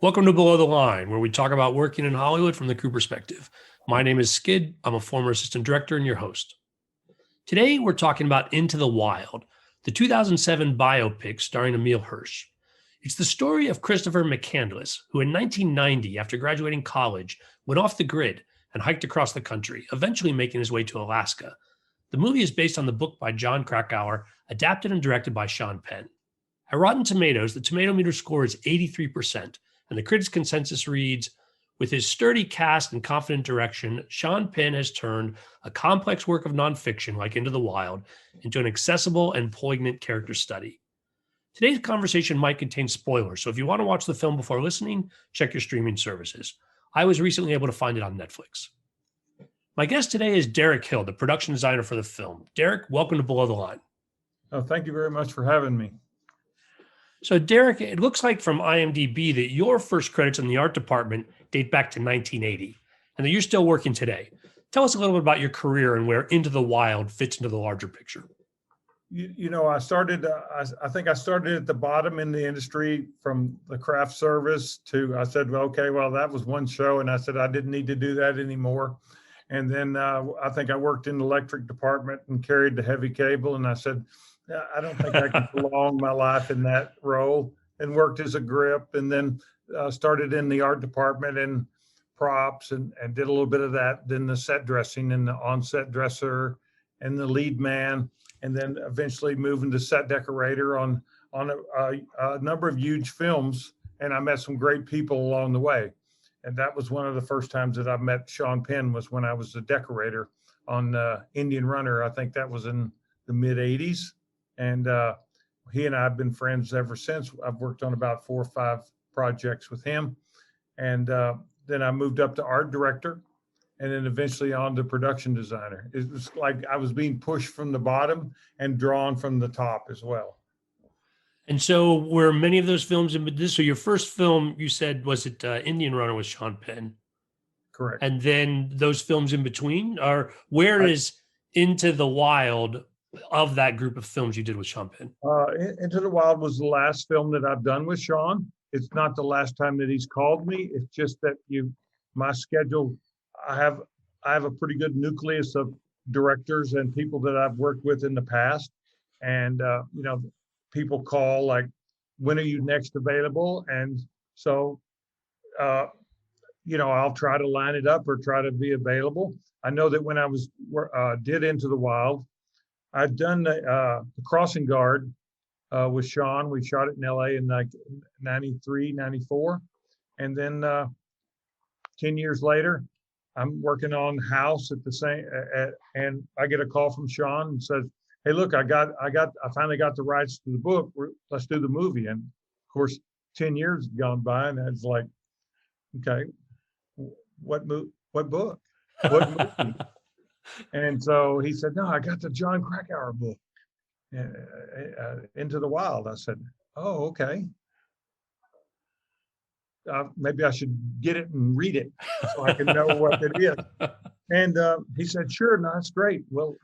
Welcome to Below the Line, where we talk about working in Hollywood from the crew perspective. My name is Skid. I'm a former assistant director and your host. Today, we're talking about Into the Wild, the 2007 biopic starring Emile Hirsch. It's the story of Christopher McCandless, who in 1990, after graduating college, went off the grid and hiked across the country, eventually making his way to Alaska. The movie is based on the book by Jon Krakauer, adapted and directed by Sean Penn. At Rotten Tomatoes, the tomato meter score is 83%, and the critics' consensus reads, with his sturdy cast and confident direction, Sean Penn has turned a complex work of nonfiction like Into the Wild into an accessible and poignant character study. Today's conversation might contain spoilers, so if you want to watch the film before listening, check your streaming services. I was recently able to find it on Netflix. My guest today is Derek Hill, the production designer for the film. Derek, welcome to Below the Line. Oh, thank you very much for having me. So, Derek, it looks like from IMDb that your first credits in the art department date back to 1980, and that you're still working today. Tell us a little bit about your career and where Into the Wild fits into the larger picture. I started, I think I started at the bottom in the industry from the craft service I said, well, okay, well, that was one show. And I said, I didn't need to do that anymore. And then I think I worked in the electric department and carried the heavy cable. And I said, I don't think I can prolong my life in that role, and worked as a grip, and then started in the art department and props and did a little bit of that. Then the set dressing and the on-set dresser and the lead man, and then eventually moving to set decorator on a number of huge films. And I met some great people along the way. And that was one of the first times that I met Sean Penn, was when I was the decorator on Indian Runner. I think that was in the mid 80s. And he and I have been friends ever since. I've worked on about 4 or 5 projects with him. And then I moved up to art director, and then eventually on to production designer. It was like I was being pushed from the bottom and drawn from the top as well. And so were many of those films in this? So your first film, you said, was it Indian Runner with Sean Penn? Correct. And then those films in between, or where is Into the Wild of that group of films you did with Sean Penn? Into the Wild was the last film that I've done with Sean. It's not the last time that he's called me. It's just that my schedule, I have a pretty good nucleus of directors and people that I've worked with in the past. And, people call like, when are you next available? And so, I'll try to line it up or try to be available. I know that when I did Into the Wild, I'd done the Crossing Guard with Sean. We shot it in LA in like 93, 94. And then 10 years later, I'm working on House at the same, and I get a call from Sean and says, hey, look, I finally got the rights to the book. Let's do the movie. And of course, 10 years had gone by, and it's like, okay, what book? What movie? And so he said, no, I got the Jon Krakauer book, Into the Wild. I said, oh, okay. Maybe I should get it and read it so I can know what it is. And he said, sure, no, that's great. We'll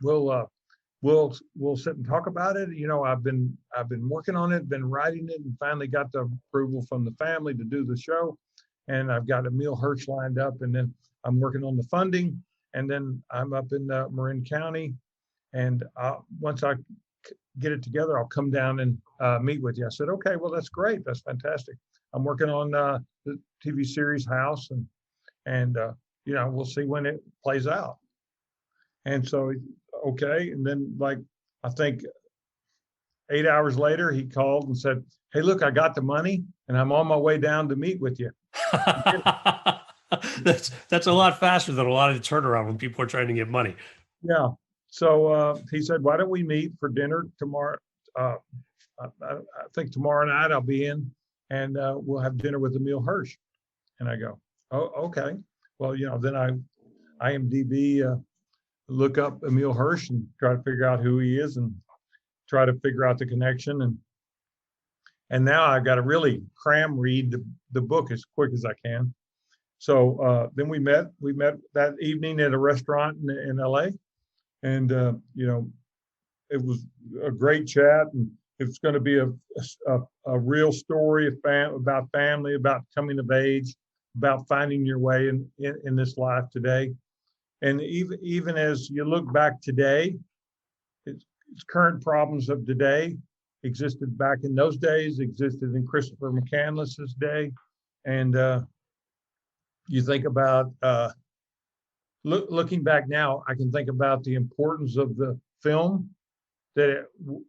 sit and talk about it. I've been working on it, been writing it, and finally got the approval from the family to do the show. And I've got Emile Hirsch lined up, and then I'm working on the funding. And then I'm up in Marin County, and once I get it together, I'll come down and meet with you. I said, okay, well, that's great. That's fantastic. I'm working on the TV series House, and we'll see when it plays out. And so, okay. And then, like, I think 8 hours later, he called and said, hey, look, I got the money, and I'm on my way down to meet with you. That's a lot faster than a lot of the turnaround when people are trying to get money. Yeah. So he said, why don't we meet for dinner tomorrow? I think tomorrow night I'll be in, and we'll have dinner with Emile Hirsch. And I go, oh, okay. Well, then I IMDb look up Emile Hirsch and try to figure out who he is and try to figure out the connection. And now I've got to really read the book as quick as I can. So then we met that evening at a restaurant in LA, and it was a great chat. And It's going to be a real story about family, about coming of age, about finding your way in this life today. And even as you look back today, it's current problems of today existed back in those days, existed in Christopher McCandless's day. And you think about, looking back now, I can think about the importance of the film,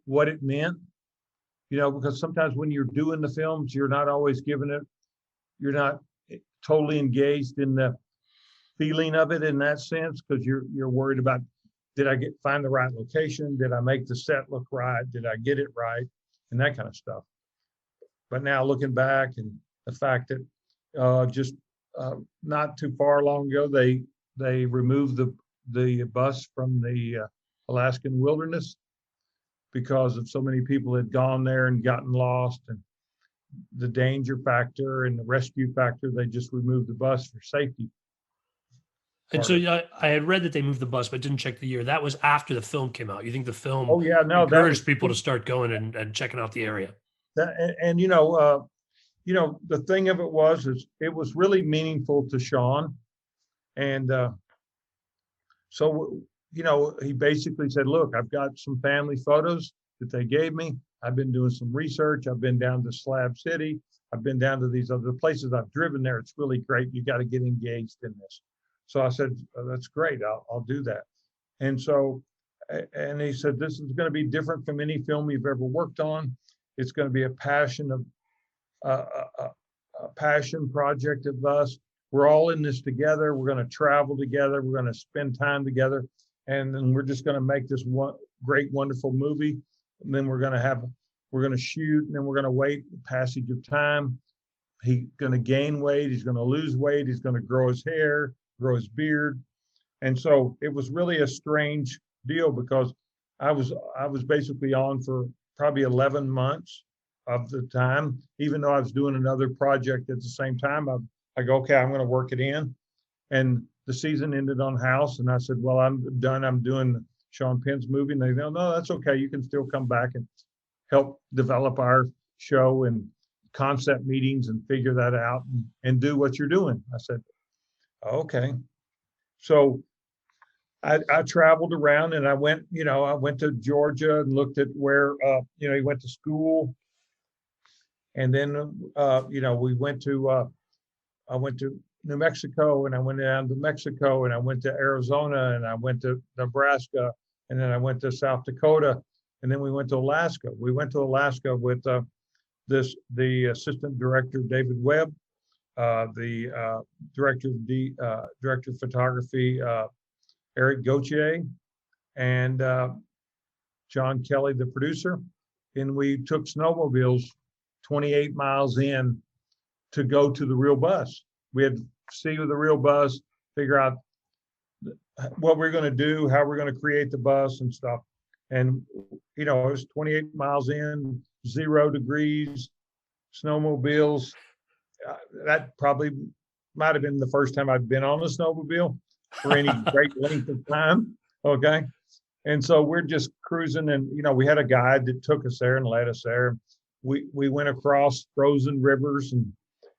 what it meant, because sometimes when you're doing the films, you're not always you're not totally engaged in the feeling of it in that sense, because you're worried about, did I find the right location? Did I make the set look right? Did I get it right? And that kind of stuff. But now looking back, and the fact that just not too far long ago, they removed the bus from the Alaskan wilderness because of so many people had gone there and gotten lost, and the danger factor and the rescue factor. They just removed the bus for safety. And so I had read that they moved the bus, but didn't check the year. That was after the film came out. You think the film encouraged people to start going and checking out the area? And the thing of it is it was really meaningful to Sean. And so, he basically said, look, I've got some family photos that they gave me. I've been doing some research. I've been down to Slab City. I've been down to these other places. I've driven there. It's really great. You got to get engaged in this. So I said, that's great. I'll do that. And so, and he said, this is going to be different from any film you've ever worked on. It's going to be a passion project of us. We're all in this together. We're going to travel together. We're going to spend time together. And then we're just going to make this one great, wonderful movie. And then we're going to shoot, and then we're going to wait the passage of time. He's going to gain weight. He's going to lose weight. He's going to grow his hair, grow his beard. And so it was really a strange deal, because I was basically on for probably 11 months of the time, even though I was doing another project at the same time. I go, okay, I'm going to work it in. And the season ended on House, and I said, well, I'm done. I'm doing Sean Penn's movie. And they go, no, that's okay. You can still come back and help develop our show and concept meetings and figure that out and do what you're doing. I said, okay. So I traveled around, and I went to Georgia and looked at where, he went to school. And then, I went to New Mexico, and I went down to Mexico, and I went to Arizona, and I went to Nebraska, and then I went to South Dakota, and then we went to Alaska. We went to Alaska with the assistant director, David Webb, the director of photography, Eric Gauthier, and John Kelly, the producer. And we took snowmobiles 28 miles in to go to the real bus. We had to see the real bus, figure out what we're going to do, how we're going to create the bus and stuff. And, it was 28 miles in, 0 degrees, snowmobiles. That probably might have been the first time I'd been on a snowmobile for any great length of time. Okay. And so we're just cruising, and, we had a guide that took us there and led us there. We went across frozen rivers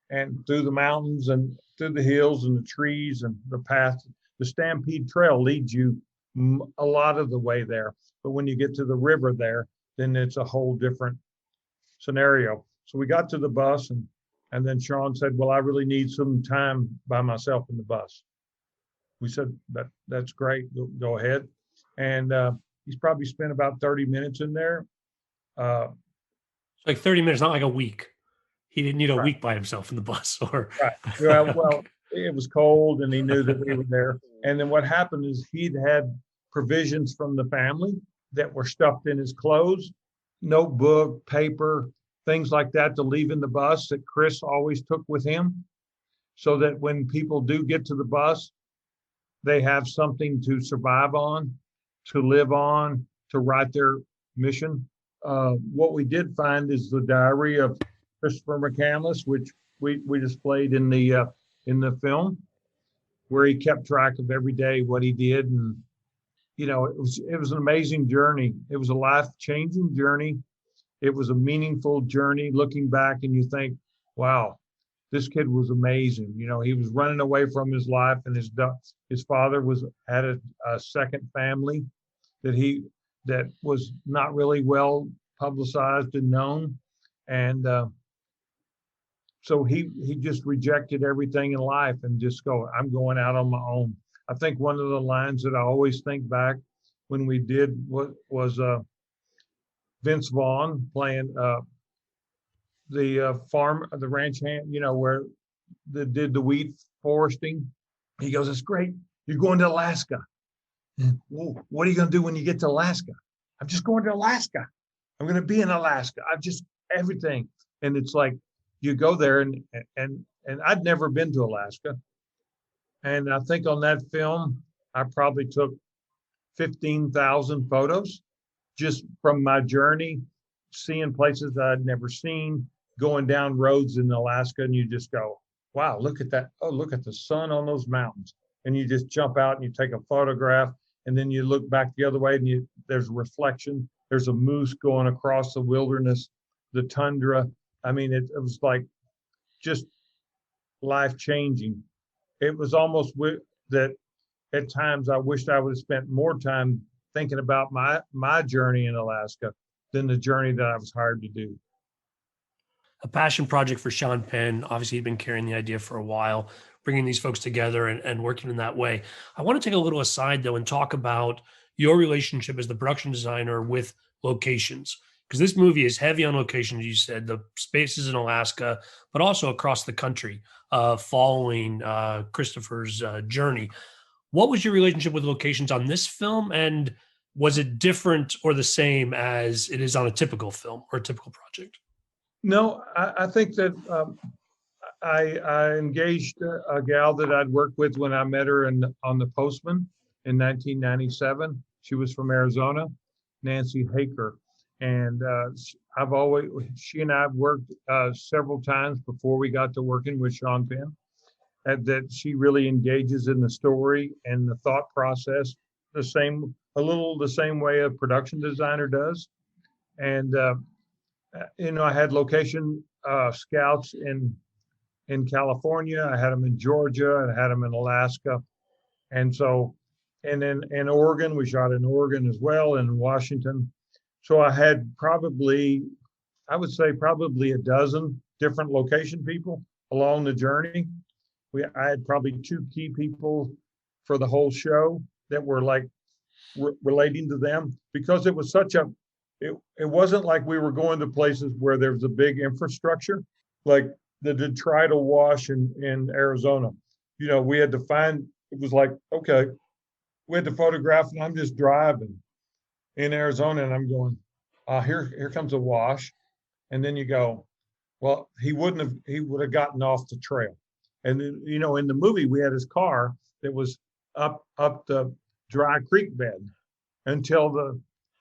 and through the mountains and through the hills and the trees and the path. The Stampede Trail leads you a lot of the way there. But when you get to the river there, then it's a whole different scenario. So we got to the bus, and then Sean said, well, I really need some time by myself in the bus. We said, that's great. Go ahead. And he's probably spent about 30 minutes in there. Like 30 minutes, not like a week. He didn't need a week by himself in the bus, or right. Well, it was cold, and he knew that we were there. And then what happened is he'd had provisions from the family that were stuffed in his clothes, notebook, paper, things like that to leave in the bus that Chris always took with him, so that when people do get to the bus, they have something to survive on, to live on, to write their mission. What we did find is the diary of Christopher McCandless, which we displayed in the film, where he kept track of every day what he did. And, it was an amazing journey. It was a life-changing journey. it was a meaningful journey looking back, and you think, wow, this kid was amazing. You know, he was running away from his life, and his father had a second family that was not really well publicized and known, and so he just rejected everything in life and just I'm going out on my own. I think one of the lines that I always think back when we did what was Vince Vaughn playing the ranch hand, you know, where they did the wheat foresting. He goes, "It's great. You're going to Alaska. Well, what are you going to do when you get to Alaska?" "I'm just going to Alaska. I'm going to be in Alaska. I've just everything." And it's like you go there, and I'd never been to Alaska. And I think on that film, I probably took 15,000 photos just from my journey, seeing places that I'd never seen, going down roads in Alaska, and you just go, wow, look at that. Oh, look at the sun on those mountains. And you just jump out and you take a photograph, and then you look back the other way, and there's a reflection. There's a moose going across the wilderness, the tundra. I mean, it was like just life-changing. It was almost that at times I wished I would have spent more time thinking about my journey in Alaska than the journey that I was hired to do. A passion project for Sean Penn. Obviously, he'd been carrying the idea for a while, bringing these folks together and working in that way. I want to take a little aside, though, and talk about your relationship as the production designer with locations, because this movie is heavy on locations. You said the spaces in Alaska, but also across the country, following Christopher's journey. What was your relationship with locations on this film, and was it different or the same as it is on a typical film or a typical project? No, I think that I engaged a gal that I'd worked with when I met her on The Postman in 1997. She was from Arizona, Nancy Haker. And she and I have worked several times before we got to working with Sean Penn. That she really engages in the story and the thought process a little the same way a production designer does. And I had location scouts in California. I had them in Georgia. I had them in Alaska, and then in Oregon, we shot in Oregon as well, and Washington. So I had I would say probably a dozen different location people along the journey. I had probably two key people for the whole show that were like relating to them, because it was it wasn't like we were going to places where there was a big infrastructure, like the detrital wash in Arizona. You know, we had to it was like, okay, we had to photograph, and I'm just driving in Arizona, and I'm going, here comes a wash. And then you go, well, he would have gotten off the trail. And then, in the movie, we had his car that was up the dry creek bed until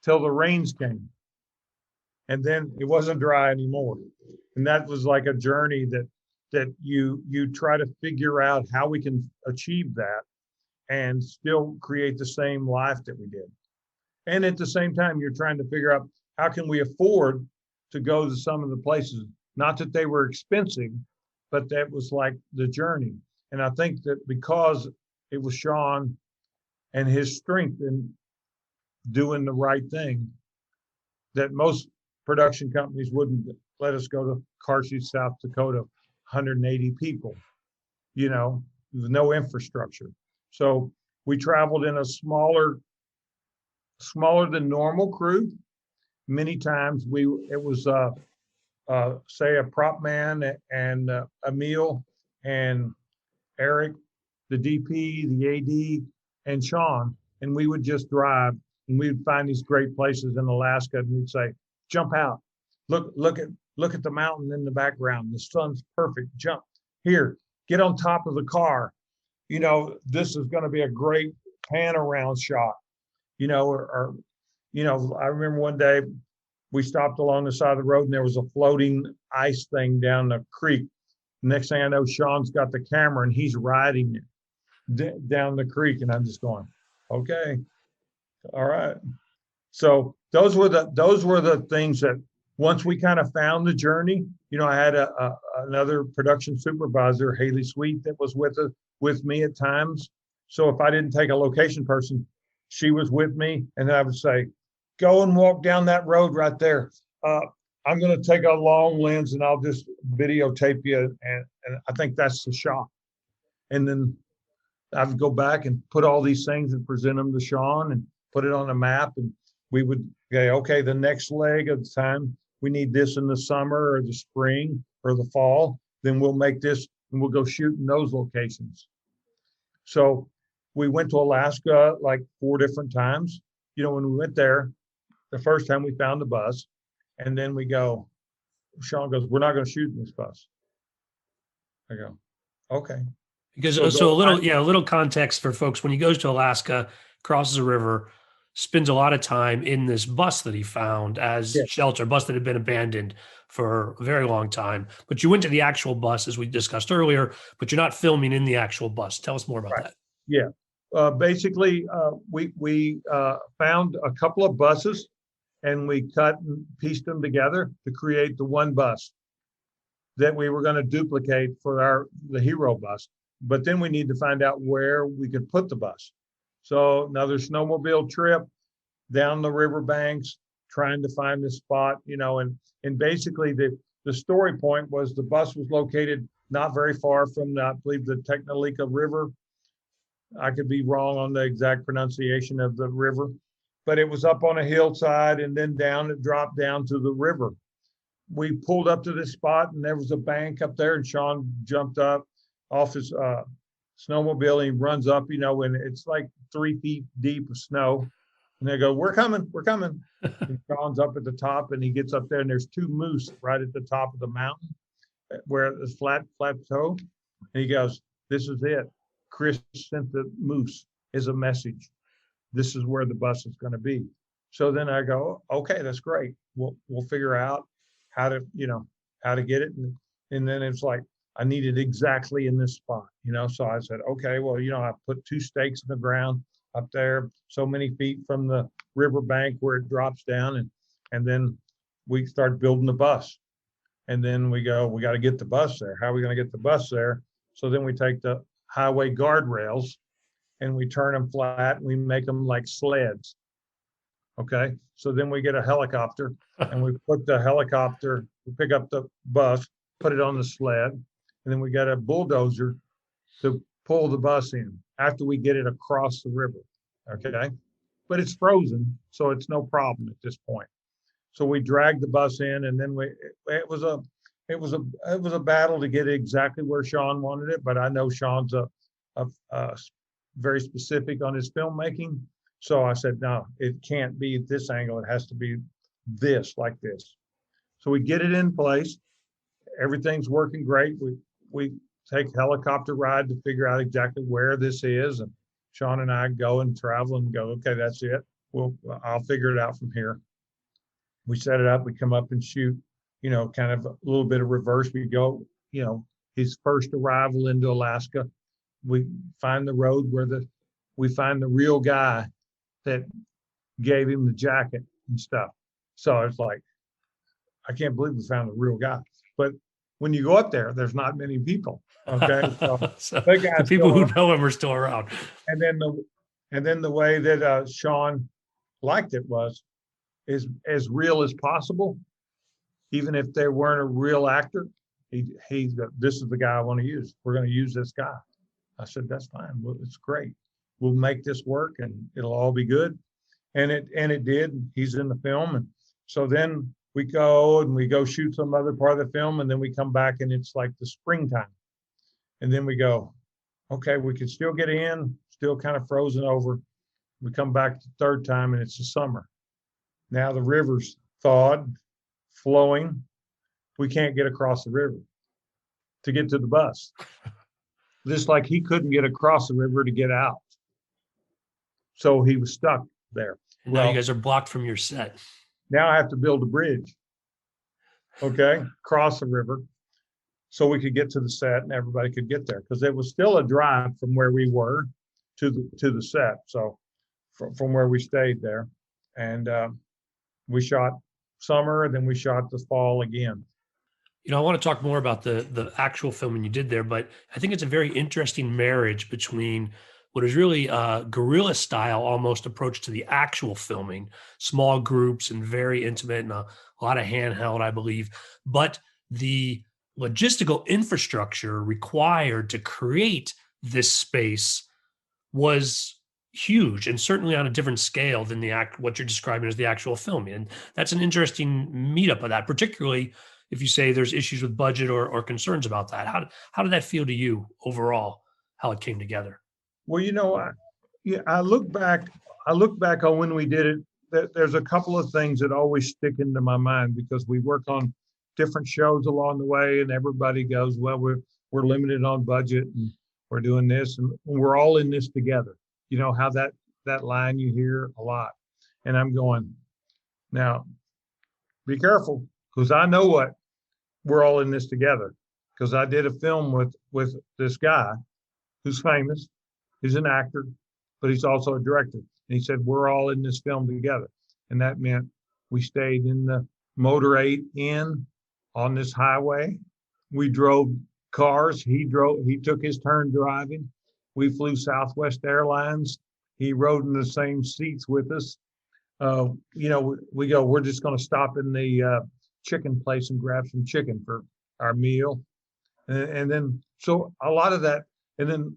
the rains came. And then it wasn't dry anymore. And that was like a journey that you try to figure out how we can achieve that and still create the same life that we did. And at the same time, you're trying to figure out how can we afford to go to some of the places, not that they were expensive, but that was like the journey. And I think that because it was Sean and his strength in doing the right thing, that most production companies wouldn't let us go to Carthage, South Dakota, 180 people, with no infrastructure. So we traveled in a smaller than normal crew. Many times it was say a prop man and Emile and Eric, the DP, the AD, and Sean, and we would just drive, and we would find these great places in Alaska, and we'd say, jump out, look at the mountain in the background, the sun's perfect, jump here, get on top of the car, this is going to be a great pan around shot, or I remember one day we stopped along the side of the road, and there was a floating ice thing down the creek. Next thing I know, Sean's got the camera and he's riding it down the creek, and I'm just going, okay, all right. So those were the things that Once we kind of found the journey, I had another production supervisor, Haley Sweet, that was with me at times. So if I didn't take a location person, she was with me, and then I would say, "Go and walk down that road right there. I'm going to take a long lens and I'll just videotape you, and I think that's the shot." And then I would go back and put all these things and present them to Sean and put it on a map, and we would say, okay, the next leg of the time, we need this in the summer or the spring or the fall, then we'll make this and we'll go shoot in those locations. So we went to Alaska like 4 different times. When we went there, the first time we found the bus, and then Sean goes, "We're not going to shoot in this bus." I go, "Okay." Because so a little context for folks. When he goes to Alaska, crosses a river, spends a lot of time in this bus that he found as shelter, a bus that had been abandoned for a very long time. But you went to the actual bus, as we discussed earlier, but you're not filming in the actual bus. Tell us more about that. Yeah. Basically, we found a couple of buses, and we cut and pieced them together to create the one bus that we were going to duplicate for the hero bus. But then we need to find out where we could put the bus. So another snowmobile trip down the riverbanks, trying to find the spot, and basically the story point was the bus was located not very far from, I believe, the Technolika River. I could be wrong on the exact pronunciation of the river, but it was up on a hillside, and then it dropped down to the river. We pulled up to this spot, and there was a bank up there, and Sean jumped up off his snowmobile, and he runs up, and it's like 3 feet deep of snow. And they go, "We're coming, we're coming." And Sean's up at the top, and he gets up there, and there's 2 moose right at the top of the mountain where it's flat plateau. And he goes, "This is it. Chris sent the moose as a message. This is where the bus is going to be." So then I go, "Okay, that's great. We'll figure out how to get it." And then it's like, I need it exactly in this spot, So I said, okay, well, I put 2 stakes in the ground up there, so many feet from the riverbank where it drops down. And then we start building the bus. And then we got to get the bus there. How are we going to get the bus there? So then we take the highway guardrails and we turn them flat, and we make them like sleds. Okay. So then we get a helicopter, and we put the helicopter, we pick up the bus, put it on the sled, and then we got a bulldozer to pull the bus in after we get it across the river. Okay. But it's frozen, so it's no problem at this point. So we dragged the bus in, and then it was a battle to get it exactly where Sean wanted it. But I know Sean's a very specific on his filmmaking. So I said, no, it can't be at this angle. It has to be like this. So we get it in place. Everything's working great. We take a helicopter ride to figure out exactly where this is. And Sean and I go and travel and go, okay, that's it. I'll figure it out from here. We set it up. We come up and shoot, kind of a little bit of reverse. We go, his first arrival into Alaska. We find the road where we find the real guy that gave him the jacket and stuff. So it's like, I can't believe we found the real guy. But when you go up there, there's not many people. Okay. So the people who know him are still around. And then the way that Sean liked it is as real as possible. Even if they weren't a real actor, this is the guy I want to use. We're going to use this guy. I said, that's fine. Well, it's great. We'll make this work, and it'll all be good. And it did. He's in the film. And so then we go shoot some other part of the film, and then we come back, and it's like the springtime. And then we go, okay, we can still get in, still kind of frozen over. We come back the 3rd time, and it's the summer. Now the river's thawed, flowing. We can't get across the river to get to the bus. Just like he couldn't get across the river to get out. So he was stuck there. Now you guys are blocked from your set. Now I have to build a bridge. Okay, cross the river so we could get to the set and everybody could get there, because it was still a drive from where we were to the set. So from where we stayed there, and we shot summer, then we shot the fall again. I want to talk more about the actual filming you did there, but I think it's a very interesting marriage between what is really a guerrilla style almost approach to the actual filming, small groups and very intimate and a lot of handheld, I believe, but the logistical infrastructure required to create this space was huge and certainly on a different scale than what you're describing as the actual filming. And that's an interesting meetup of that, particularly if you say there's issues with budget or concerns about that. How did that feel to you overall, how it came together? Well, I look back on when we did it. There's a couple of things that always stick into my mind because we work on different shows along the way, and everybody goes, "Well, we're limited on budget, and we're doing this, and we're all in this together." You know how that line you hear a lot, and I'm going, now, be careful because I know what we're all in this together because I did a film with this guy who's famous. He's an actor, but he's also a director. And he said, we're all in this film together. And that meant we stayed in the Motor 8 Inn on this highway. We drove cars. He took his turn driving. We flew Southwest Airlines. He rode in the same seats with us. We're just going to stop in the chicken place and grab some chicken for our meal. And then, so a lot of that, and then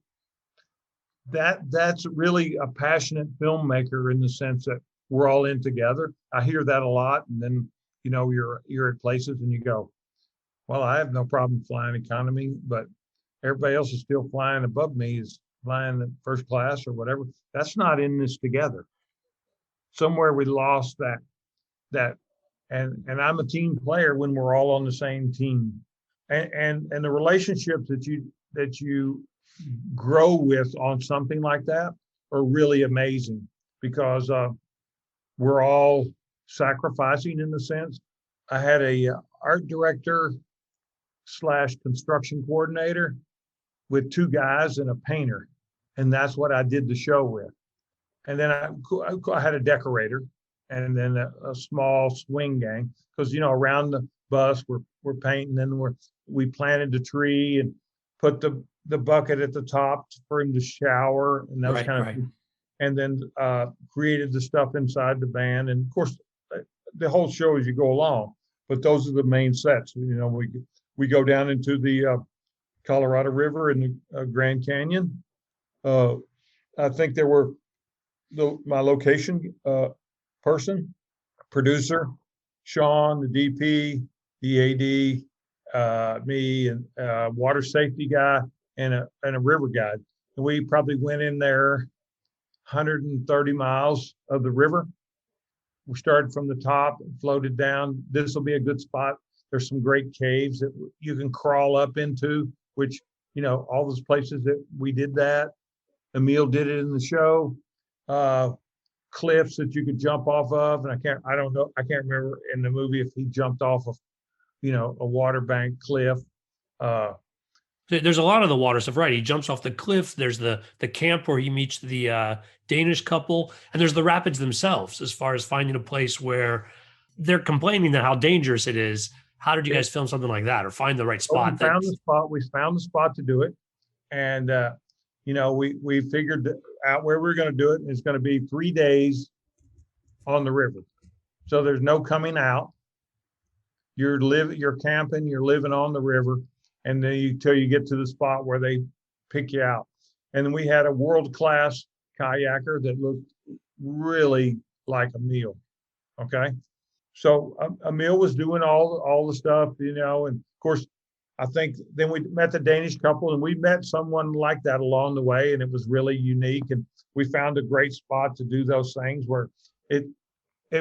that's really a passionate filmmaker in the sense that we're all in together. I hear that a lot. And then, you're at places and you go, well, I have no problem flying economy, but everybody else is still flying above me, is flying in first class or whatever. That's not in this together. Somewhere we lost that. And I'm a team player when we're all on the same team. And the relationships that you grow with on something like that are really amazing because we're all sacrificing in the sense. I had a art director / construction coordinator with 2 guys and a painter, and that's what I did the show with. And then I had a decorator and then a small swing gang because around the bus we're painting, and we planted the tree and put the bucket at the top for him to shower, and that was kind of, and then created the stuff inside the van, and of course the whole show as you go along. But those are the main sets. We go down into the Colorado River and the Grand Canyon. I think there were my location person, producer, Sean, the DP, the AD, me, and water safety guy, and a river guide. And we probably went in there 130 miles of the river. We started from the top and floated down. This will be a good spot. There's some great caves that you can crawl up into, which, all those places that we did that. Emile did it in the show. Cliffs that you could jump off of. And I can't remember in the movie if he jumped off of, a water bank cliff. There's a lot of the water stuff, right? He jumps off the cliff. There's the camp where he meets the Danish couple, and there's the rapids themselves. As far as finding a place where they're complaining that how dangerous it is. How did you guys film something like that, or find the right spot? We found the spot to do it, and we figured out where we're going to do it. And it's going to be 3 days on the river, so there's no coming out. You're camping, you're living on the river. And then until you get to the spot where they pick you out. And then we had a world-class kayaker that looked really like Emile. Okay. So Emile was doing all the stuff, and of course, I think then we met the Danish couple, and we met someone like that along the way, and it was really unique. And we found a great spot to do those things where it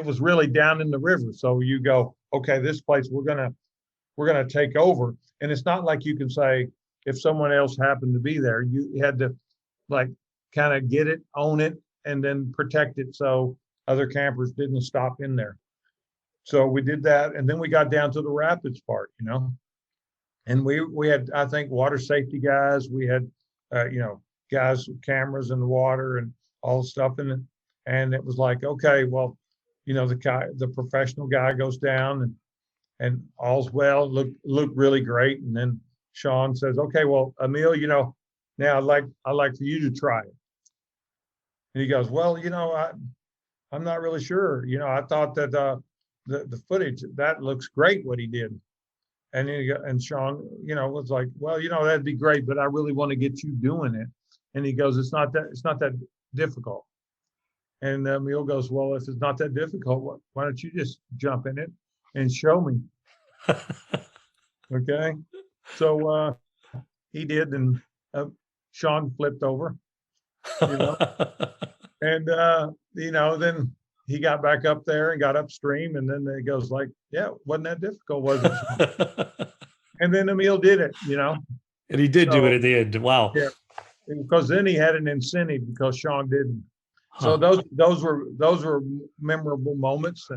was really down in the river. So you go, okay, this place we're gonna take over. And it's not like you can say, if someone else happened to be there, you had to kind of get it, own it, and then protect it so other campers didn't stop in there. So we did that. And then we got down to the rapids part, and we had, I think, water safety guys. We had, guys with cameras in the water and all the stuff in it. And it was like, okay, well, the professional guy goes down and all's well, look really great. And then Sean says, okay, well, Emile, now I'd like for you to try it. And he goes, well, I'm not really sure. I thought that the footage, that looks great what he did. And Sean, was like, well, that'd be great, but I really want to get you doing it. And he goes, it's not that difficult. And Emile goes, well, if it's not that difficult, why don't you just jump in it and show me? Okay. So he did, and Sean flipped over, and then he got back up there and got upstream, and then it goes like, yeah, wasn't that difficult, was it? And then Emile did it, And he did do it at the end. Wow. Yeah, because then he had an incentive because Sean didn't. So those were memorable moments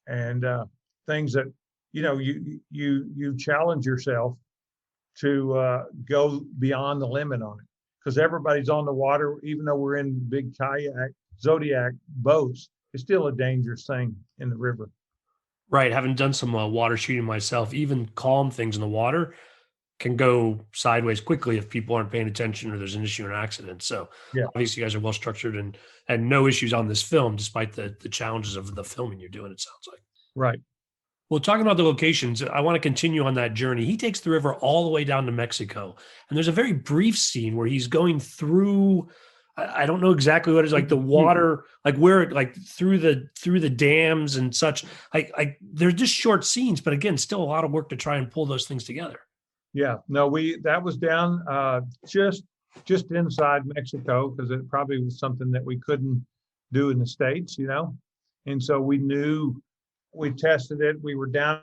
and things that you challenge yourself to go beyond the limit on it, because everybody's on the water. Even though we're in big kayak Zodiac boats, it's still a dangerous thing in the river. Right. Having done some water shooting myself, even calm things in the water can go sideways quickly if people aren't paying attention or there's an issue or an accident. So yeah, obviously you guys are well structured and no issues on this film, despite the challenges of the filming you're doing, it sounds like. Right. Well, talking about the locations, I want to continue on that journey. He takes the river all the way down to Mexico. And there's a very brief scene where he's going through, I don't know exactly what it is, like the water, like where, like through the dams and such. Like they're just short scenes, but again, still a lot of work to try and pull those things together. Yeah, no, that was down just inside Mexico, because it probably was something that we couldn't do in the States, and so we knew, we tested it. We were down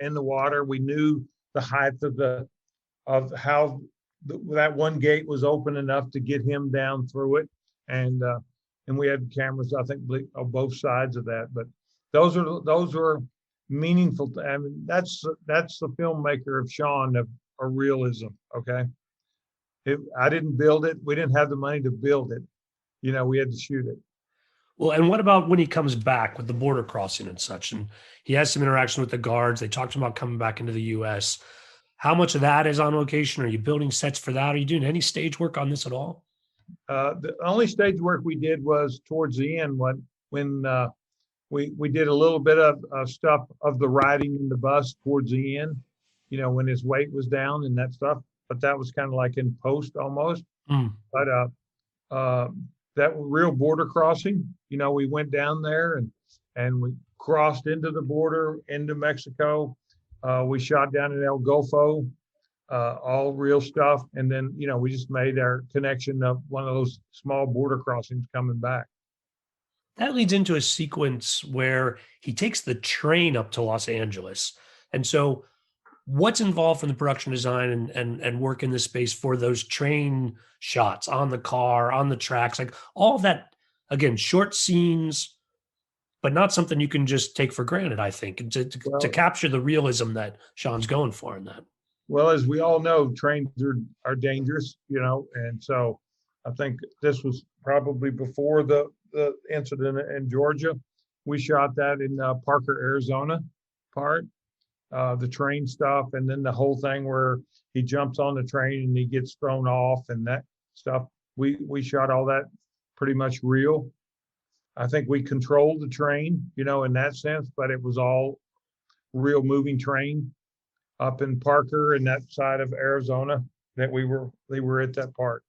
in the water. We knew the height of how that one gate was open enough to get him down through it, and we had cameras, I think, on both sides of that. But those were meaningful. I mean, that's the filmmaker of Sean of realism. Okay, I didn't build it. We didn't have the money to build it. We had to shoot it. Well, and what about when he comes back with the border crossing and such, and he has some interaction with the guards? They talked about coming back into the U.S. How much of that is on location? Are you building sets for that? Are you doing any stage work on this at all? The only stage work we did was towards the end when we did a little bit of stuff of the riding in the bus towards the end, when his weight was down and that stuff. But that was kind of like in post almost. But that real border crossing, we went down there and we crossed into the border into Mexico. We shot down in El Golfo, all real stuff. And then, we just made our connection of one of those small border crossings coming back. That leads into a sequence where he takes the train up to Los Angeles. And so what's involved from the production design and work in this space for those train shots on the car, on the tracks, like all of that, again, short scenes, but not something you can just take for granted, I think, to capture the realism that Sean's going for in that. Well, as we all know, trains are dangerous, and so I think this was probably before the incident in Georgia. We shot that in Parker, Arizona part, the train stuff, and then the whole thing where he jumps on the train and he gets thrown off and that stuff. We shot all that pretty much real. I think we controlled the train, in that sense, but it was all real moving train up in Parker and that side of Arizona that they were at that part.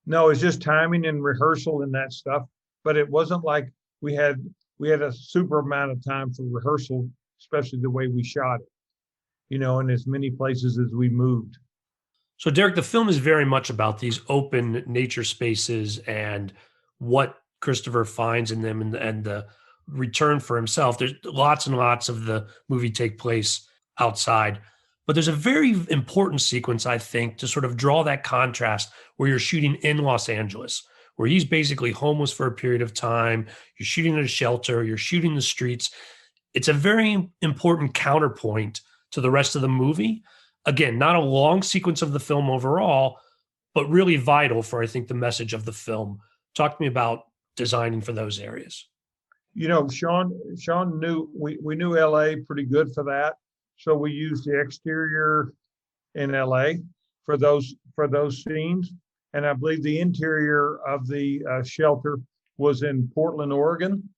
No, it's just timing and rehearsal and that stuff. But it wasn't like we had a super amount of time for rehearsal, especially the way we shot it, in as many places as we moved. So Derek, the film is very much about these open nature spaces and what Christopher finds in them and the return for himself. There's lots and lots of the movie take place outside, but there's a very important sequence, I think, to sort of draw that contrast where you're shooting in Los Angeles, where he's basically homeless for a period of time. You're shooting at a shelter, you're shooting the streets. It's a very important counterpoint to the rest of the movie. Again, not a long sequence of the film overall, but really vital for, I think, the message of the film. Talk to me about designing for those areas. Sean knew, we knew LA pretty good for that. So we used the exterior in LA for those scenes. And I believe the interior of the shelter was in Portland, Oregon,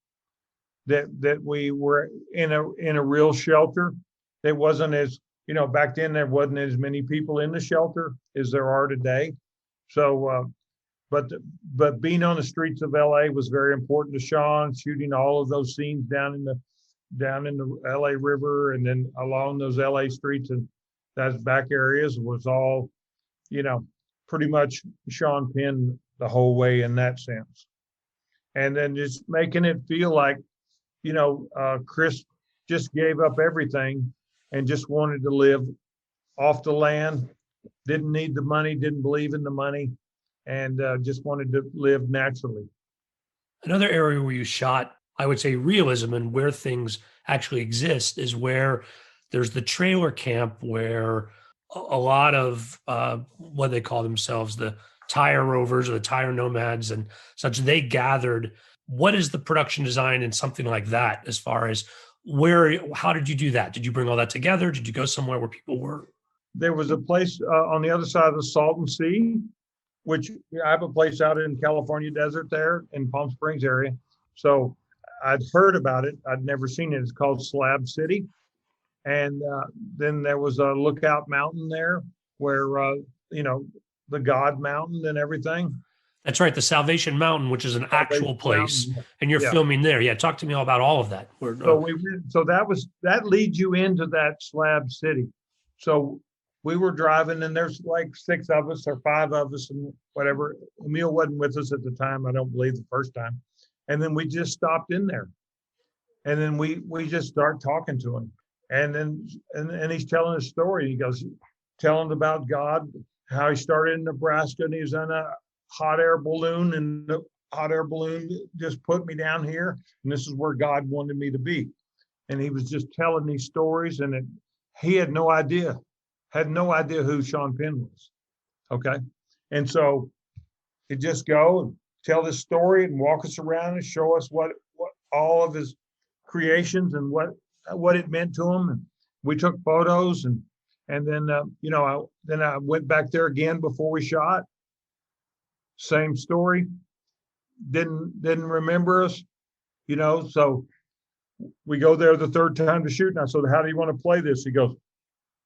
that we were in a real shelter. It wasn't as, back then there wasn't as many people in the shelter as there are today. So, but being on the streets of LA was very important to Sean, shooting all of those scenes down in the LA River and then along those LA streets and those back areas was all, pretty much Sean Penn the whole way in that sense. And then just making it feel like, Chris just gave up everything and just wanted to live off the land, didn't need the money, didn't believe in the money, and just wanted to live naturally. Another area where you shot, I would say, realism and where things actually exist is where there's the trailer camp where a lot of what they call themselves, the tire rovers or the tire nomads and such, they gathered. What is the production design in something like that as far as how did you do that? Did you bring all that together? Did you go somewhere where people were? There was a place on the other side of the Salton Sea, which I have a place out in California desert there in Palm Springs area. So I'd heard about it. I'd never seen it. It's called Slab City. And then there was a Lookout Mountain there where, the God Mountain and everything. That's right. The Salvation Mountain, which is an actual place. Mountain. And you're filming there. Yeah. Talk to me all about all of that. So that leads you into that Slab City. So we were driving and there's like 6 of us or 5 of us and whatever. Emile wasn't with us at the time. I don't believe the first time. And then we just stopped in there. And then we just start talking to him. And then and he's telling a story. He goes, telling about God, how he started in Nebraska and he was on a hot air balloon and the hot air balloon just put me down here. And this is where God wanted me to be. And he was just telling these stories and he had no idea who Sean Penn was. Okay. And so he'd just go and tell this story and walk us around and show us what all of his creations and what it meant to him. And we took photos and then, I went back there again before we shot. Same story. Didn't remember us, so we go there the third time to shoot. And I said, how do you want to play this? He goes,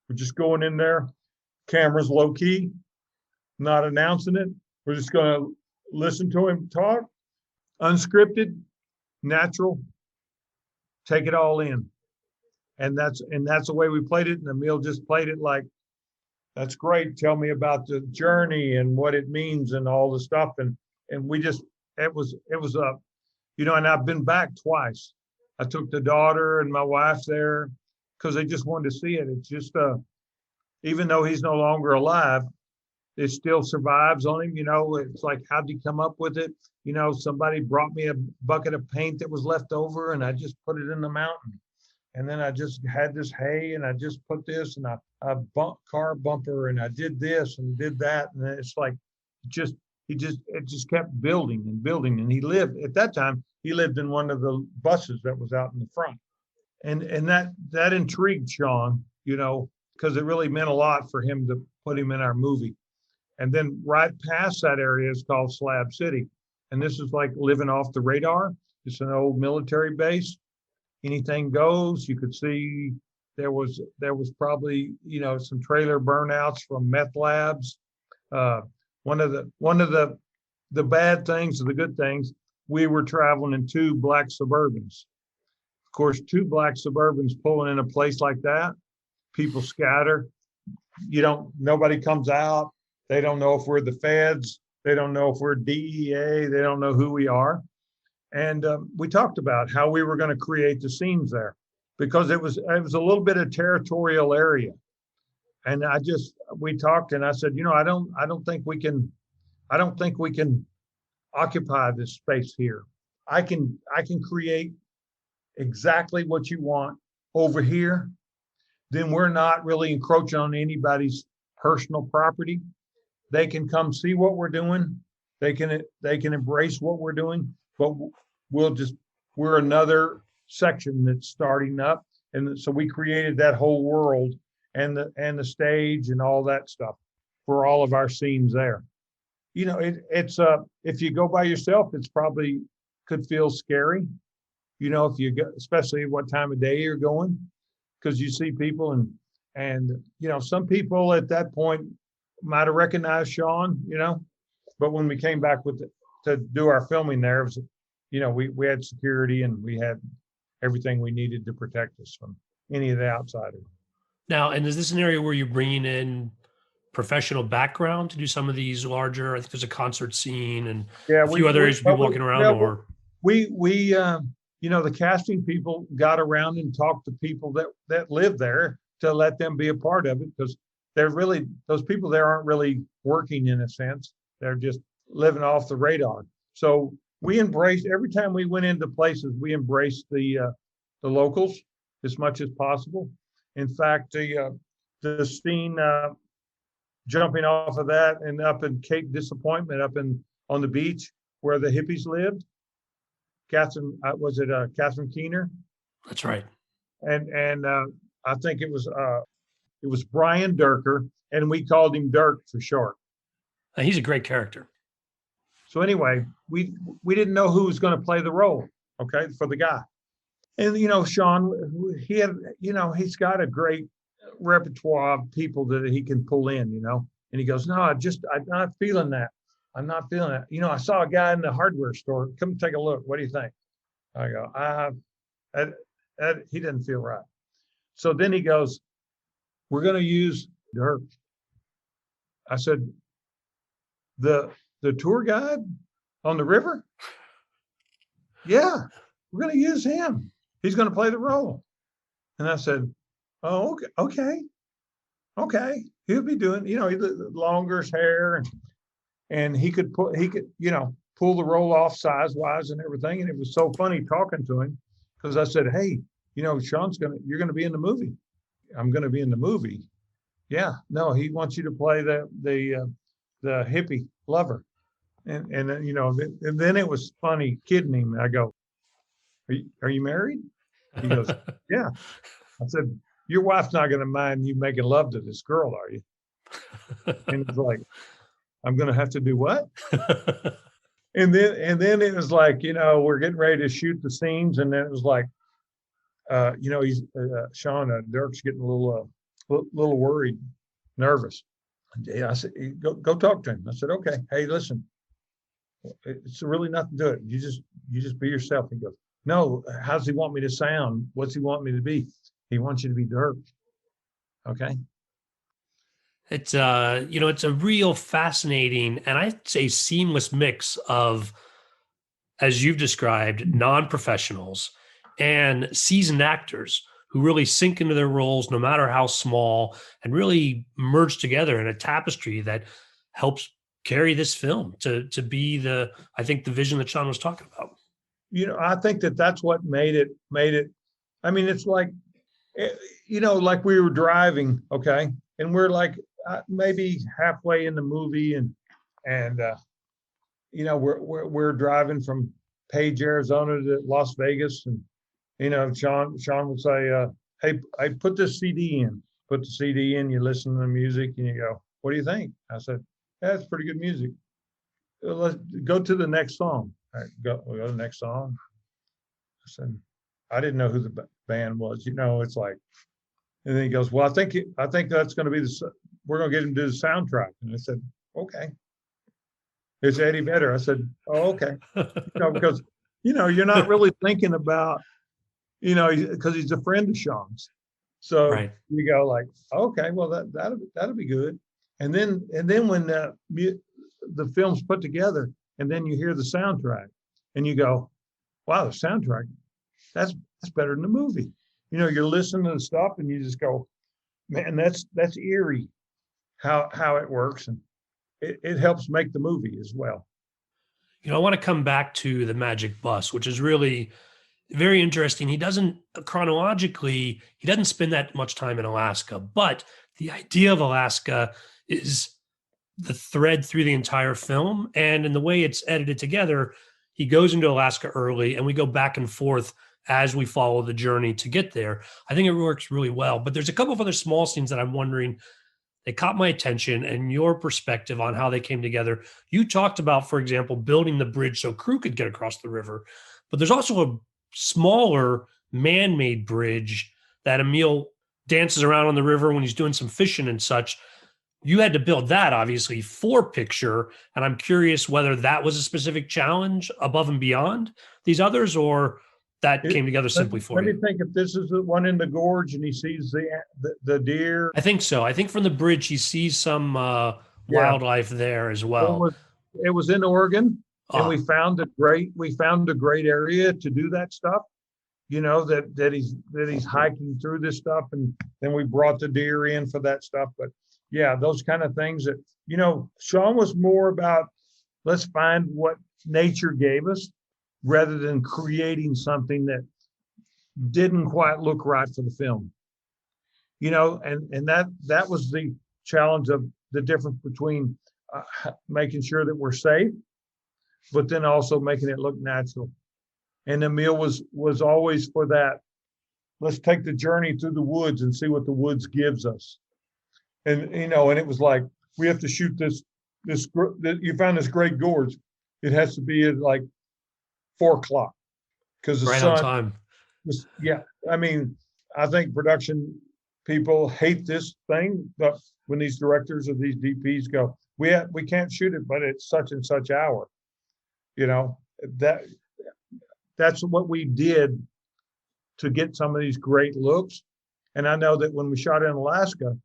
we're just going in there, cameras low key, not announcing it. We're just going to listen to him talk, unscripted, natural, take it all in. And that's the way we played it. And Emile just played it like, that's great. Tell me about the journey and what it means and all the stuff. And we just, it was and I've been back twice. I took the daughter and my wife there because they just wanted to see it. It's just, even though he's no longer alive, it still survives on him. It's like, how'd he come up with it? Somebody brought me a bucket of paint that was left over and I just put it in the mountain. And then I just had this hay and I just put this and I bumped car bumper and I did this and did that. And it's like, it just kept building and building. And he lived in one of the buses that was out in the front. And that intrigued Sean, because it really meant a lot for him to put him in our movie. And then right past that area is called Slab City. And this is like living off the radar. It's an old military base. Anything goes. You could see there was probably, some trailer burnouts from meth labs. One of the bad things or the good things, we were traveling in 2 black Suburbans. Of course, 2 black Suburbans pulling in a place like that, people scatter. Nobody comes out. They don't know if we're the feds. They don't know if we're DEA. They don't know who we are. And we talked about how we were going to create the scenes there because it was a little bit of territorial area. And we talked and I said, I don't think we can occupy this space here. I can create exactly what you want over here. Then we're not really encroaching on anybody's personal property. They can come see what we're doing. They can embrace what we're doing, but we'll we're another section that's starting up. And so we created that whole world and the stage and all that stuff for all of our scenes there. You know, it's if you go by yourself, it's probably could feel scary. You know, if you go, especially what time of day you're going, because you see people and you know, some people at that point might have recognized Sean, you know, but when we came back to do our filming there, it was, you know, we had security and we had everything we needed to protect us from any of the outsiders. Now, and is this an area where you're bringing in professional background to do some of these larger, I think there's a concert scene and Yeah, a few other areas people walking around, or we you know, the casting people got around and talked to people that live there to let them be a part of it, because they're really, those people there aren't really working in a sense. They're just living off the radar. So we embraced, every time we went into places, we embraced the locals as much as possible. In fact, the scene jumping off of that and up in Cape Disappointment, up in on the beach where the hippies lived. Catherine, was it Catherine Keener? that's right. And I think it was Brian Durker, and we called him Dirk for short. He's a great character. So anyway, we didn't know who was going to play the role, okay, for the guy. And you know, Sean, he had, you know, he's got a great repertoire of people that he can pull in, you know. And he goes, no, I'm not feeling that. I'm not feeling that. You know, I saw a guy in the hardware store. Come take a look. What do you think? I go, he didn't feel right. So then he goes, we're going to use Dirk. I said, the tour guide on the river? Yeah, we're going to use him. He's going to play the role. And I said, oh, okay. He'll be doing, you know, longer hair and he could, you know, pull the role off size wise and everything. And it was so funny talking to him, because I said, hey, you know, you're going to be in the movie. I'm going to be in the movie. Yeah, no, he wants you to play the hippie lover. And then, you know, and then it was funny kidding him. I go, are you married? He goes, yeah. I said, your wife's not going to mind you making love to this girl, are you? And it's like, I'm going to have to do what? And then it was like, you know, we're getting ready to shoot the scenes. And then it was like, you know, he's Sean, Dirk's getting a little worried, nervous. And I said, go talk to him. I said, okay. Hey, listen, it's really nothing to it. You just be yourself. He goes, no, how does he want me to sound? What's he want me to be? He wants you to be Dirk. Okay. It's you know, it's a real fascinating and I'd say seamless mix of, as you've described, non-professionals and seasoned actors who really sink into their roles no matter how small and really merge together in a tapestry that helps carry this film to be I think the vision that Sean was talking about. You know, I think that's what made it. I mean, it's like, you know, like we were driving, okay, and we're like maybe halfway in the movie, and you know, we're driving from Page, Arizona to Las Vegas, and you know, Sean would say, hey, I put this CD in. Put the CD in. You listen to the music, and you go, what do you think? I said, yeah, it's pretty good music. Let's go to the next song. All right, we'll go to the next song. I said, I didn't know who the band was. You know, it's like, and then he goes, well, I think that's going to be we're going to get him to do the soundtrack. And I said, okay. It's Eddie Vedder. I said, oh, okay. You know, because, you know, you're not really thinking about, you know, because he's a friend of Sean's. So right. You go like, okay, well, that'll be good. And then when the film's put together, and then you hear the soundtrack, and you go, wow, the soundtrack, that's better than the movie. You know, you're listening to the stuff, and you just go, man, that's eerie how it works, and it helps make the movie as well. You know, I want to come back to the Magic Bus, which is really very interesting. He doesn't chronologically, he doesn't spend that much time in Alaska, but the idea of Alaska is the thread through the entire film. And in the way it's edited together, He goes into Alaska early, and we go back and forth as we follow the journey to get there. I think it works really well. But there's a couple of other small scenes that I'm wondering, they caught my attention, and your perspective on how they came together. You talked about, for example, building the bridge so crew could get across the river, but there's also a smaller man-made bridge that Emile dances around on the river when he's doing some fishing and such. You had to build that obviously for picture, and I'm curious whether that was a specific challenge above and beyond these others, or that came together simply for Let you. me think if this is the one in the gorge and he sees the deer. I think so. I think from the bridge he sees some wildlife there as well. It was in Oregon, and Ah, we found a great area to do that stuff. You know, that he's hiking through this stuff, and then we brought the deer in for that stuff. But yeah, those kind of things that, you know, Sean was more about, let's find what nature gave us rather than creating something that didn't quite look right for the film. You know, and that was the challenge of the difference between making sure that we're safe, but then also making it look natural. And Emile was always for that. Let's take the journey through the woods and see what the woods gives us. And you know, and it was like, we have to shoot this. You found this great gorge. It has to be at like 4 o'clock because the right on sun. time. Yeah, I mean, I think production people hate this thing, but when these directors or these DPs go, we can't shoot it, but it's such and such hour. You know, that's what we did to get some of these great looks. And I know that when we shot in Alaska,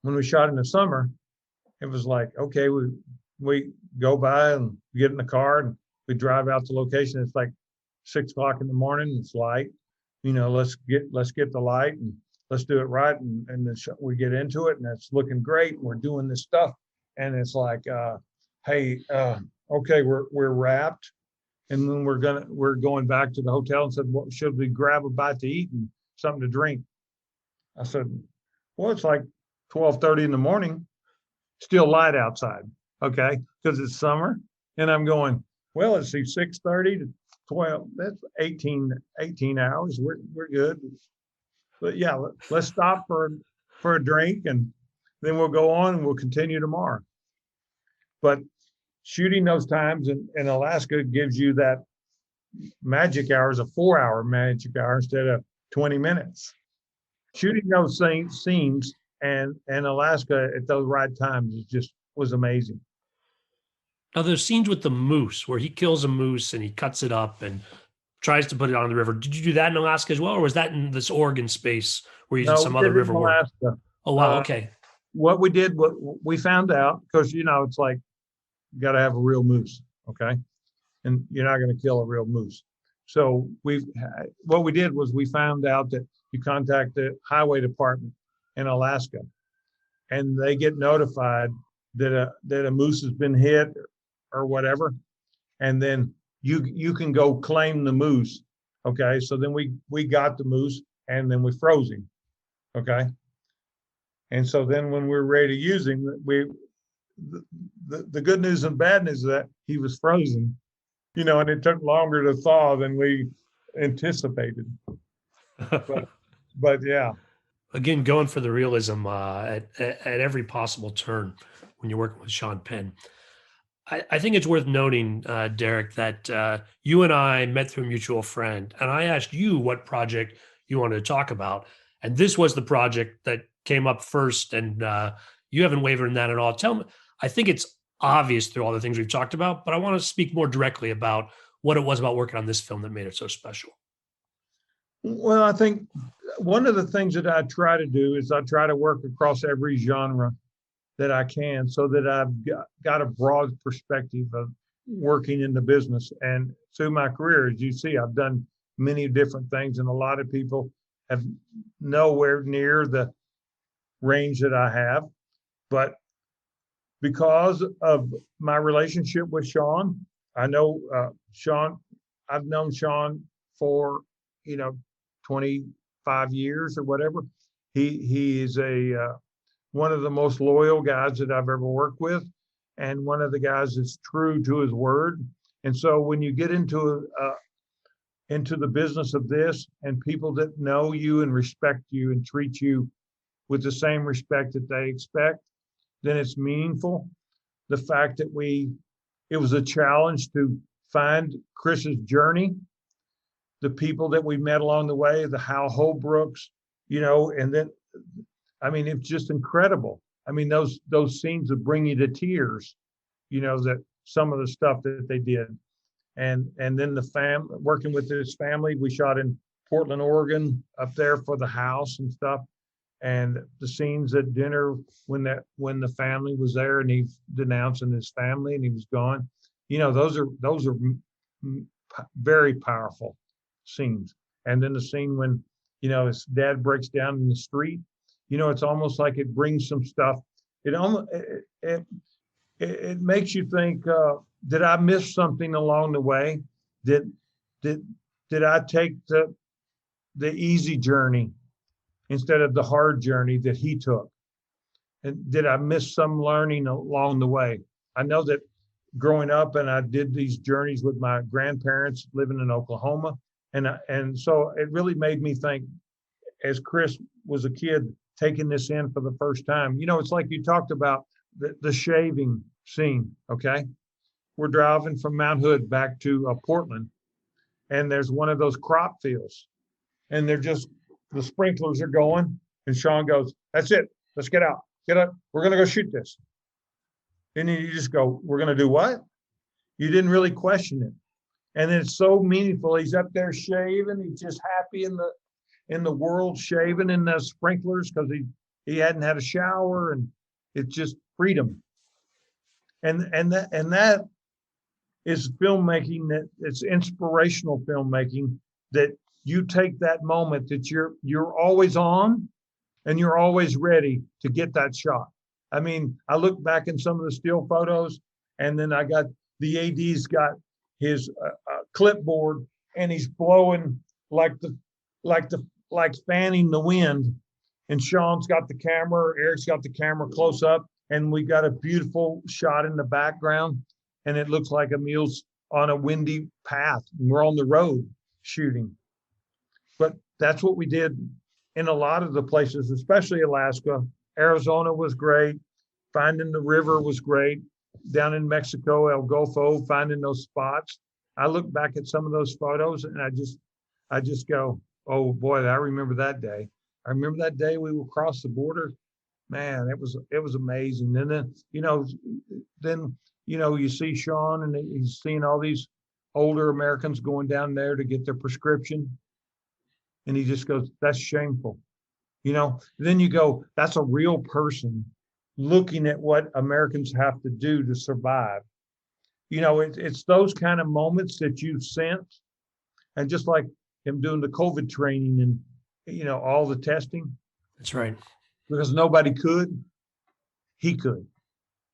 when we shot in the summer, it was like, okay, we go by and get in the car and we drive out to location. It's like 6 o'clock in the morning. It's light. You know, let's get the light and let's do it right. And then we get into it, and it's looking great. And we're doing this stuff, and it's like, hey, okay, we're wrapped. And then we're going back to the hotel and said, well, should we grab a bite to eat and something to drink? I said, well, it's like 12:30 in the morning, still light outside, okay, because it's summer. And I'm going, well, let's see, 6:30 to 12, that's 18 hours. We're good. But yeah, let's stop for a drink, and then we'll go on and we'll continue tomorrow. But shooting those times in Alaska gives you that magic hours, a 4-hour magic hour instead of 20 minutes. Shooting those scenes and Alaska at those right times was amazing. Now there's scenes with the moose where he kills a moose and he cuts it up and tries to put it on the river. Did you do that in Alaska as well, or was that in this Oregon space where you did some other river work? Alaska. Oh wow, okay. What we did, what we found out, because you know, it's like you got to have a real moose, okay, and you're not going to kill a real moose. So what we did was we found out that you contact the highway department in Alaska, and they get notified that a moose has been hit or whatever, and then you can go claim the moose. Okay, so then we got the moose and then we froze him. Okay, and so then when we were ready to use him, the good news and bad news is that he was frozen, you know, and it took longer to thaw than we anticipated. But yeah. Again, going for the realism at every possible turn when you're working with Sean Penn. I think it's worth noting, Derek, that you and I met through a mutual friend, and I asked you what project you wanted to talk about. And this was the project that came up first, and you haven't wavered in that at all. Tell me, I think it's obvious through all the things we've talked about, but I want to speak more directly about what it was about working on this film that made it so special. Well, I think one of the things that I try to do is I try to work across every genre that I can, so that I've got a broad perspective of working in the business. And through my career, as you see, I've done many different things, and a lot of people have nowhere near the range that I have. But because of my relationship with Sean, I know Sean, I've known Sean for, 25 years or whatever. He is one of the most loyal guys that I've ever worked with, and one of the guys that's true to his word. And so when you get into the business of this, and people that know you and respect you and treat you with the same respect that they expect, then it's meaningful. The fact that it was a challenge to find Chris's journey, the people that we met along the way, the Hal Holbrooks, and then, I mean, it's just incredible. I mean, those scenes that bring you to tears, that some of the stuff that they did. And then working with this family, we shot in Portland, Oregon, up there for the house and stuff. And the scenes at dinner when the family was there and he's denouncing his family and he was gone, those are very powerful scenes. And then the scene when his dad breaks down in the street, it's almost like it brings some stuff. It makes you think, did I miss something along the way? Did I take the easy journey instead of the hard journey that he took? And did I miss some learning along the way? I know that growing up, and I did these journeys with my grandparents living in Oklahoma. And so it really made me think, as Chris was a kid taking this in for the first time, it's like you talked about the shaving scene, okay? We're driving from Mount Hood back to Portland, and there's one of those crop fields, and the sprinklers are going, and Sean goes, "That's it, let's get out, we're gonna go shoot this." And then you just go, "We're gonna do what?" You didn't really question it. And it's so meaningful. He's up there shaving, he's just happy in the world, shaving in the sprinklers because he hadn't had a shower, and it's just freedom. And that is filmmaking, that it's inspirational filmmaking, that you take that moment that you're always on and you're always ready to get that shot. I mean, I look back in some of the still photos, and then I got the AD's got his clipboard, and he's blowing like fanning the wind. And Sean's got the camera, Eric's got the camera close up, and we got a beautiful shot in the background. And it looks like Emile's on a windy path, and we're on the road shooting. But that's what we did in a lot of the places, especially Alaska. Arizona was great. Finding the river was great. Down in Mexico, El Golfo, finding those spots. I look back at some of those photos, and I just go, "Oh boy, I remember that day. I remember that day we will cross the border. Man, it was amazing." And then you see Sean, and he's seeing all these older Americans going down there to get their prescription, and he just goes, "That's shameful." Then you go, "That's a real person looking at what Americans have to do to survive." It's those kind of moments that you sense. And just like him doing the COVID training and, all the testing. That's right. Because nobody could, he could.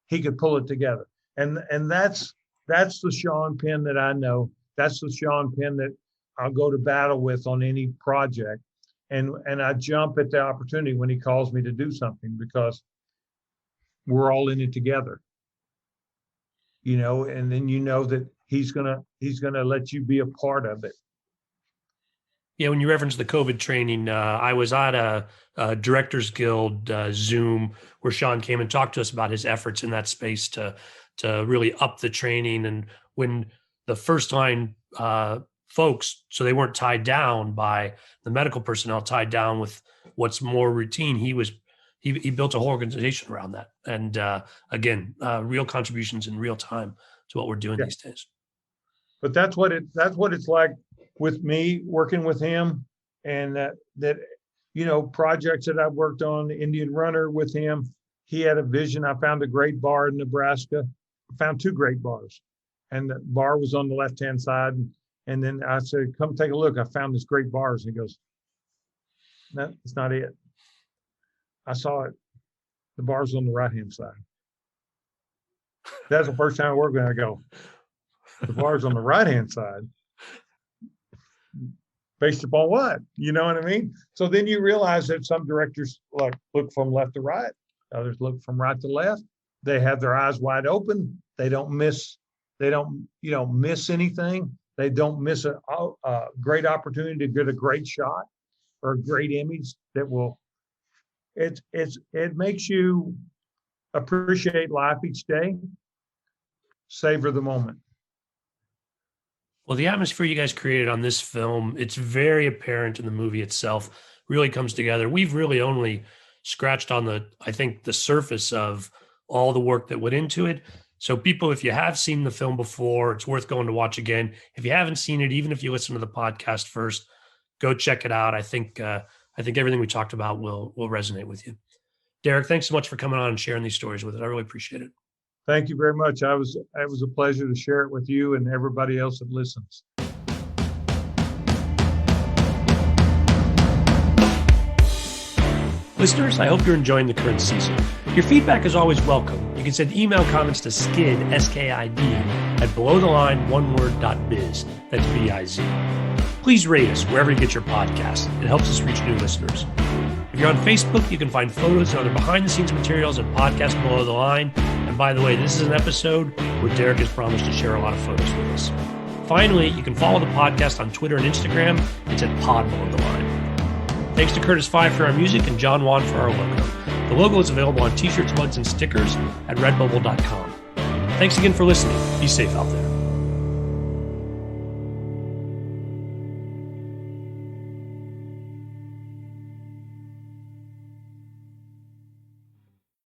He could pull it together. And that's the Sean Penn that I know. That's the Sean Penn that I'll go to battle with on any project. And I jump at the opportunity when he calls me to do something, because we're all in it together. And then that he's gonna let you be a part of it. Yeah, when you reference the COVID training, I was at a Directors Guild Zoom where Sean came and talked to us about his efforts in that space to really up the training. And when the first line folks, so they weren't tied down by the medical personnel, tied down with what's more routine, he built a whole organization around that. And again, real contributions in real time to what we're doing these days. But that's what it's like with me working with him, and that projects that I've worked on, Indian Runner with him. He had a vision. I found a great bar in Nebraska. I found two great bars, and the bar was on the left-hand side. And then I said, "Come take a look. I found this great bars." And he goes, "No, it's not it. I saw it. The bar's on the right-hand side." That's the first time I worked with him. I go, "The bar's on the right-hand side. Based upon what?" You know what I mean? So then you realize that some directors look from left to right. Others look from right to left. They have their eyes wide open. They don't miss They don't, miss anything. They don't miss a great opportunity to get a great shot or a great image that will. It makes you appreciate life each day, savor the moment. Well, the atmosphere you guys created on this film, it's very apparent in the movie itself, really comes together. We've really only scratched on I think the surface of all the work that went into it. So people, if you have seen the film before, it's worth going to watch again. If you haven't seen it, even if you listen to the podcast first, go check it out. I think everything we talked about will resonate with you. Derek, thanks so much for coming on and sharing these stories with us. I really appreciate it. Thank you very much. It was a pleasure to share it with you and everybody else that listens. Listeners, I hope you're enjoying the current season. Your feedback is always welcome. You can send email comments to skid, S-K-I-D, at belowtheline.biz. That's B-I-Z. Please rate us wherever you get your podcasts. It helps us reach new listeners. If you're on Facebook, you can find photos and other behind-the-scenes materials at Podcast Below the Line. And by the way, this is an episode where Derek has promised to share a lot of photos with us. Finally, you can follow the podcast on Twitter and Instagram. It's at Pod Below the Line. Thanks to Curtis Five for our music and John Wan for our logo. The logo is available on t-shirts, mugs, and stickers at redbubble.com. Thanks again for listening. Be safe out there.